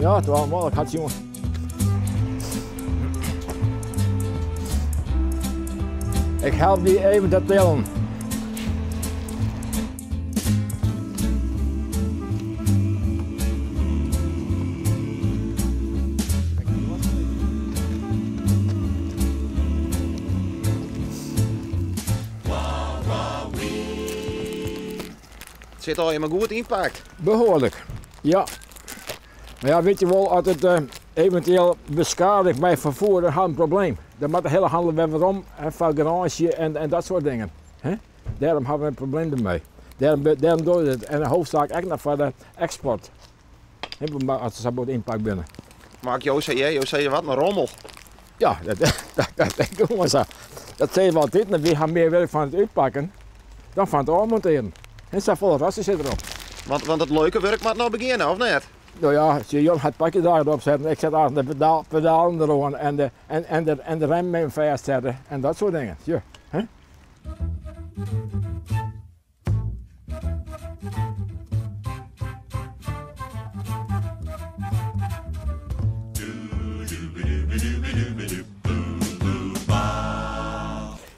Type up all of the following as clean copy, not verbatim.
Ja, het was wel, ik had jongen. Ik help die even te tellen. Het zit al helemaal goed inpakt. Behoorlijk, ja. Maar ja, weet je wel, als het eventueel beschadigt bij vervoer, dan had een probleem. Dan moet de hele handel weer weer om, van garage en dat soort dingen. He? Daarom hebben we een probleem ermee. Daarom doe je het. En de hoofdzaak echt nog voor de export. He, als ze zo inpak binnen. Maak José, wat een rommel. Ja, dat denk ik ook maar zo. Dat zei je wel dit, we gaan meer werk van het uitpakken dan van het aanmonteren. En zo volle rassen zit erop. Want het leuke werk moet nog beginnen, of niet? Nou ja, als je Jon het pakje daar erop zetten, ik zet aan de pedalen erop en de rem mee vastzetten en dat soort dingen. Ja. Hè?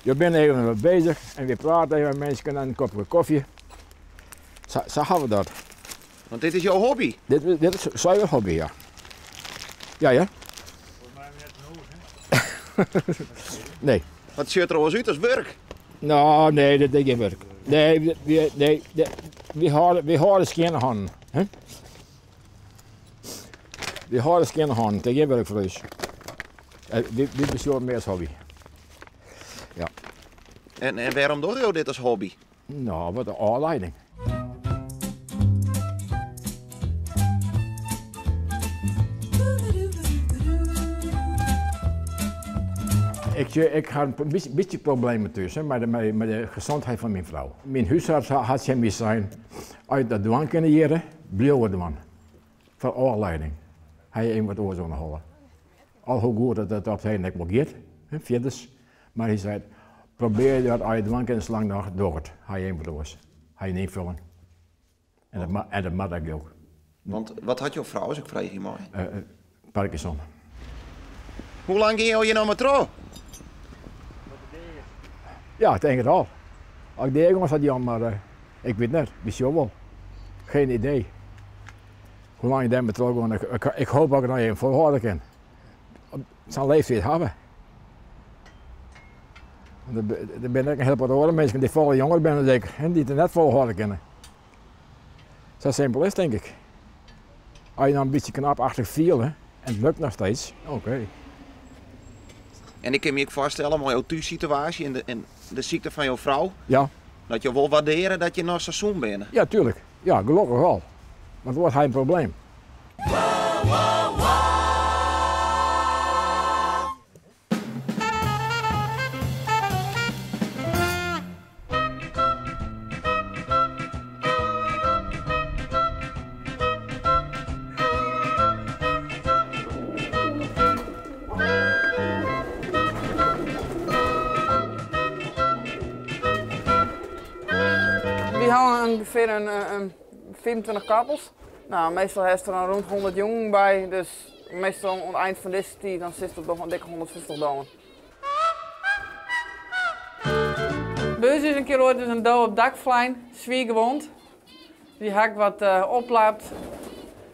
Je bent even mee bezig en we praten even met mensen en een kopje koffie. Zo gaan we dat. Want dit is jouw hobby. Dit is zijn hobby, ja. Ja, ja? Volgens mij net nodig, hè? Nee. Wat ziet er trouwens uit als werk? Nou, nee, dat is geen werk. Nee, we houden geen handen. Hè? We houden geen handen, dat is geen werk voor ons. Dit is jouw meer als hobby. Ja. En waarom doe je dit als hobby? Nou, wat een aanleiding. Ik had een beetje problemen tussen met de gezondheid van mijn vrouw. Mijn huisarts had ze mij zijn uit de dwang kunnen jaren, blijven dwang. Voor aanleiding. Hij heeft wat oorzaken halen. Al hoe goed dat op zijn nek gaat, verder. Maar hij zei, probeer dat uit de dwang kunnen slang nog door het. Hij heeft wat oors. Hij neemt vullen. En dat mag ik ook. Want wat had jouw vrouw als ik vraag je mooi? Parkinson. Hoe lang ging je nou met trouw? Ja, ik denk het al. Als ik de jongens had Jan, maar ik weet niet, misschien wel. Geen idee. Hoe lang je daar met trouw gaat, ik hoop dat ik nog even volhouden kan. Zijn leeftijd hebben. Er zijn ook een heel paar oude mensen die volle jonger zijn dan ik, en die het net volhouden kunnen. Zo simpel is denk ik. Als je dan een beetje knapachtig viel, hè, en het lukt nog steeds, oké. En ik kan me ook voorstellen, met jouw thuissituatie en de ziekte van jouw vrouw, Ja. dat je wel waarderen dat je nog seizoen bent. Ja, tuurlijk. Ja, gelukkig wel. Maar het wordt geen probleem. We houden ongeveer een 24 koppels. Nou, meestal heeft er dan rond 100 jongen bij, dus meestal aan het eind van deze tijd dan zit er nog een dikke 150 doden. Bij ons is een keer ooit een dood op dakvlijn, zwiergewond. Die hakt wat oplaapt.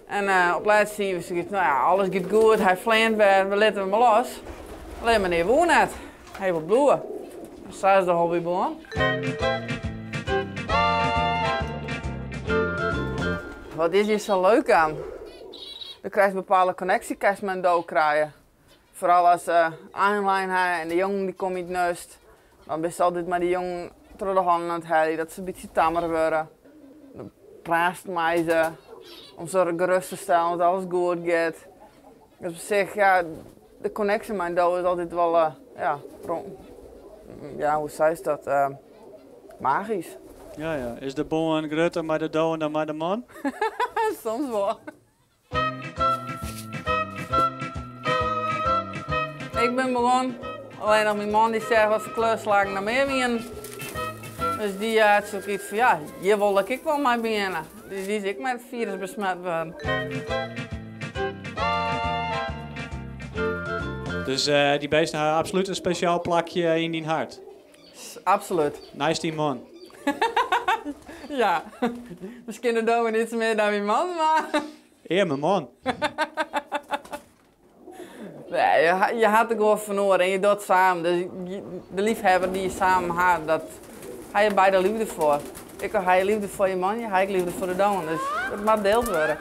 En op laatst zien we zoiets, nou ja, alles gaat goed, hij vleent weer, we laten hem maar los. Alleen maar niet woon net. Hij wil bloeien. Zo is de hobbyboom. Wat is hier zo leuk aan? Dan krijg je een bepaalde connectie met een dood krijgen. Vooral als aanlijn en de jongen die komt niet neust. Dan ben je altijd met die jongen door de handen aan het halen, dat ze een beetje tammer worden. Dan praat mij ze om ze gerust te stellen dat alles goed gaat. Dus op zich, ja, de connectie met een dood is altijd wel, ja, hoe zei je dat? Magisch. Ja, ja. Is de boom groter maar de dood dan maar de man? Soms wel. Ik ben begonnen, alleen nog mijn man die zegt wat voor kleurslagen naar meer wien. Dus die had zoiets van, ja, je wil dat ik wel maar beginnen. Dus die is ik met het virus besmet worden. Dus die beesten hebben absoluut een speciaal plakje in die hart. Absoluut. Nice die man. Ja. Misschien doen we iets meer dan mijn man, maar... Eer mijn man. Nee, je had er gewoon verloren en je doet samen. Dus de liefhebber die je samen had, dat heb je beide liefde voor. Ik heb je liefde voor je man, je hebt liefde voor de dood. Dus het mag deeld worden.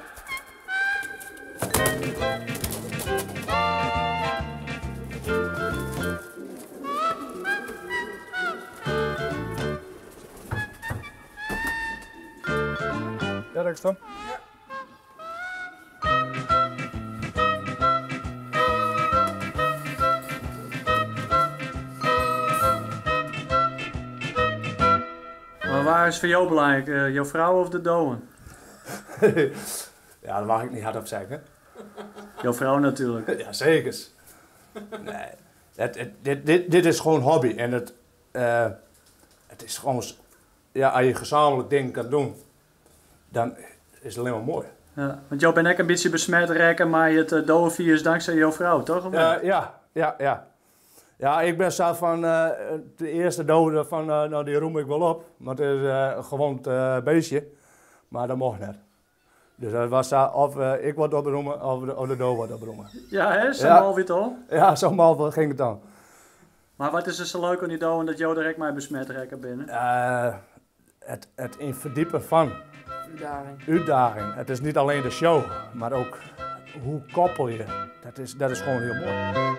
Ja, dat is dan. Maar waar is voor jou belangrijk? Jouw vrouw of de doden? Ja, daar mag ik niet hard op zeggen. Jouw vrouw natuurlijk. Ja, zeker. Nee, dit is gewoon hobby. En het is gewoon... Ja, als je gezamenlijk dingen kan doen, dan is het alleen maar mooi. Ja, want jou bent ook een beetje besmet rekken, maar het dodenvirus dankzij jouw vrouw, toch? Of niet? Ja. Ja, ik ben zelf van de eerste dode van, nou die roem ik wel op. Maar het is een gewond beestje. Maar dat mocht net. Dus dat was of ik word opbenoemen of de dood wordt opbenoemen. Ja, hè? Zo mal weer toch? Ja, zo mal ging het dan. Maar wat is er zo leuk aan die doden dat jou direct maar besmet rekken binnen? Het in verdiepen van uitdaging. Het is niet alleen de show, maar ook hoe koppel je. Dat is gewoon heel mooi.